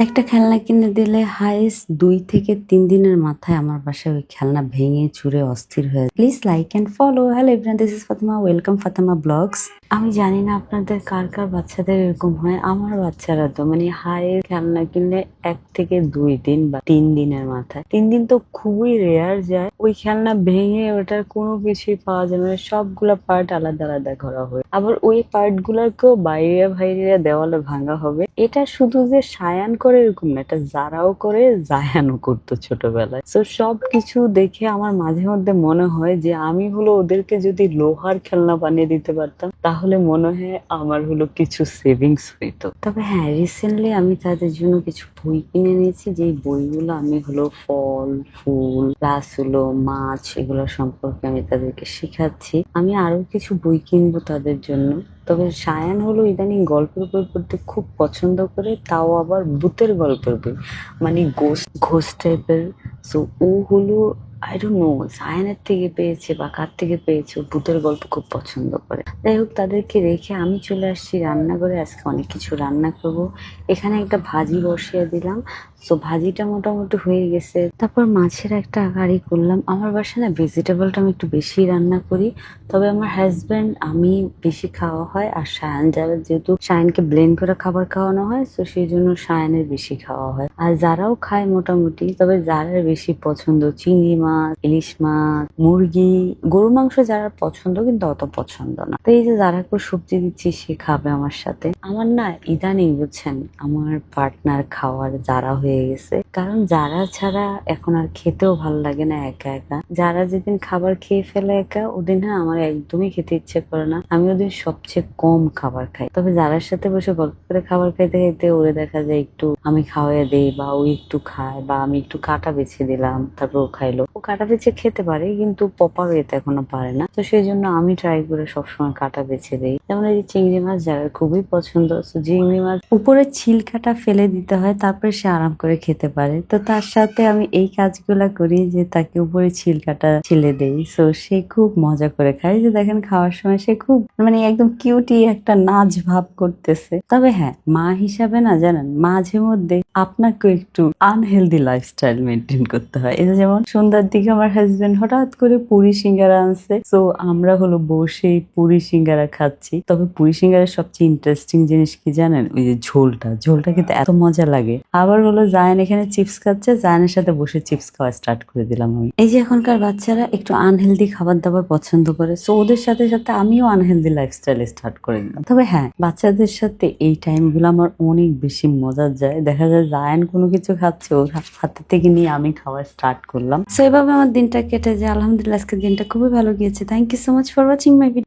একটা খেলনা কিনে দিলে হাইস্ট 2 থেকে 3 দিনের মাথায় আমার বাসায় ওই খেলনা ভেঙে চুরে অস্থির হয়ে যায়। Please like and follow. Hello everyone, this is Fatema, welcome Fatema blogs. আমি জানি না আপনাদের কার কার বাচ্চাদের এরকম হয়। আমার বাচ্চারা তো হাইস্ট খেলনা কিনলে 1 থেকে 2 দিন বা 3 দিনের মাথায়, 3 দিন তো খুবই রেয়ার যায়, ওই খেলনা ভেঙে ওটার কোনো কিছুই পাওয়া যায় না। সবগুলা পার্ট আলাদা আলাদা করা হয়, আবার ওই পার্ট গুলাকেও বাইরে বাইরে দেওয়ালে ভাঙা হবে। এটা শুধু যে সায়ান করে এরকম না, এটা যারাও করে, জায়ানও করতো ছোটবেলায়। তো সবকিছু দেখে আমার মাঝে মধ্যে মনে হয় যে আমি ওদেরকে যদি লোহার খেলনা বানিয়ে দিতে পারতাম, তাহলে মনে হয় আমার কিছু সেভিংস হইতো। তবে হ্যাঁ, রিসেন্টলি আমি তাদের জন্য কিছু বই কিনে নিয়েছি, যে বইগুলো আমি ফল ফুল প্লাস মাছ এগুলো সম্পর্কে আমি তাদেরকে শিখাচ্ছি। আমি আরো কিছু বই কিনবো তাদের জন্য। তবে সায়ান ইদানিং গল্পের বই পড়তে খুব পছন্দ করে, তাও আবার ভূতের গল্পের বই, ঘোস্ট টাইপের। সো ও আই ডোন্ট নো সায়ানের থেকে পেয়েছে বা কার থেকে পেয়েছে, ও ভূতের গল্প খুব পছন্দ করে। যাই হোক, তাদেরকে রেখে আমি চলে আসছি রান্নাঘরে। আজকে অনেক কিছু রান্না করব। এখানে একটা ভাজি বসিয়ে দিলাম। তো ভাজিটা মোটামুটি হয়ে গেছে। তারপর মাছের একটা কারি করলাম। আমার বাসায় না ভেজিটেবলটা আমি একটু বেশি রান্না করি। তবে আমার হাজব্যান্ড, আমি বেশি খাওয়া হয়, আর সায়ান যারা, যেহেতু সায়ানকে ব্লেন্ড করে খাবার খাওয়ানো হয়, তো সেই জন্য সায়ানের বেশি খাওয়া হয়। আর যারাও খায় মোটামুটি, তবে যারা বেশি পছন্দ চিংড়ি মাছ, ইলিশ মাছ, মুরগি, গরু মাংস যারা পছন্দ, কিন্তু অত পছন্দ না। তো এই যে যারাকে সবজি দিচ্ছি, সে খাবে আমার সাথে। আমার না ইদানিং বুঝছেন, আমার পার্টনার খাওয়ার যারা হয়ে গেছে। কারণ যারা ছাড়া এখন আর খেতেও ভালো লাগে না একা একা। যারা যেদিন খাবার খেয়ে ফেলে একা, ওদিন আমার একদমই খেতে ইচ্ছে করে না। আমি ওদিন সবচেয়ে কম খাবার খাই। তবে যারার সাথে বসে গল্প করে খাবার খাইতে খাইতে ওরে দেখা যায় একটু আমি খাওয়াই দেই, বা ও একটু খায়, বা আমি একটু কাটা বেছে দিলাম, তারপর ও খাইলো। ও কাটা বেছে খেতে পারে, কিন্তু প্রপার ওয়েতে এখনো পারে না। তো সেই জন্য আমি ট্রাই করে সবসময় কাটা বেছে দিই। যেমন এই যে চিংড়ি মাছ যারা খুবই পছন্দ, তো চিংড়ি মাছ উপরে ছিলকাটা ফেলে দিতে হয়, তারপরে সে আরাম করে খেতে পারে। তো তার সাথে আমি এই কাজগুলা করি, যে তাকে উপরে ছিলকাটা ছিলে দেই। সো সে খুব মজা করে খায়। যে দেখেন খাওয়ার সময় সে খুব একদম কিউটি একটা নাচ ভাব করতেছে। তবে হ্যাঁ, মা হিসাবে না, জানেন, মাঝে মধ্যে আপনাকেও একটু আনহেলদি লাইফস্টাইল মেনটেন করতে হয়। এটা যেমন সন্ধ্যার দিকে আমার হাজবেন্ড হঠাৎ করে পুরি সিঙ্গারা আনছে। তো আমরা বসে পুরি সিঙ্গারা খাচ্ছি। তবে পুরি সিঙ্গারার সবচেয়ে ইন্টারেস্টিং জিনিস কি জানেন? ওই যে ঝোলটা কিন্তু এত মজা লাগে। আবার জায়ান এখানে চিপস খাচ্ছে, জায়ানের সাথে বসে চিপস খাওয়া স্টার্ট করে দিলাম আমি। এই যে এখনকার বাচ্চারা একটু আনহেলদি খাবার দাবার পছন্দ করে, সো ওদের সাথে সাথে আমিও আনহেলদি লাইফস্টাইল স্টার্ট করে দিলাম। তবে হ্যাঁ, বাচ্চাদের সাথে এই টাইম গুলো আমার অনেক বেশি মজা যায়। দেখা যায় জায়ান কোনো কিছু খাচ্ছে, ওর হাতে থেকে নিয়ে আমি খাওয়া স্টার্ট করলাম। সো এভাবে আমার দিনটা কেটে যায়। আলহামদুলিল্লাহ, আজকের দিনটা খুবই ভালো গিয়েছে। Thank you so much for watching my video.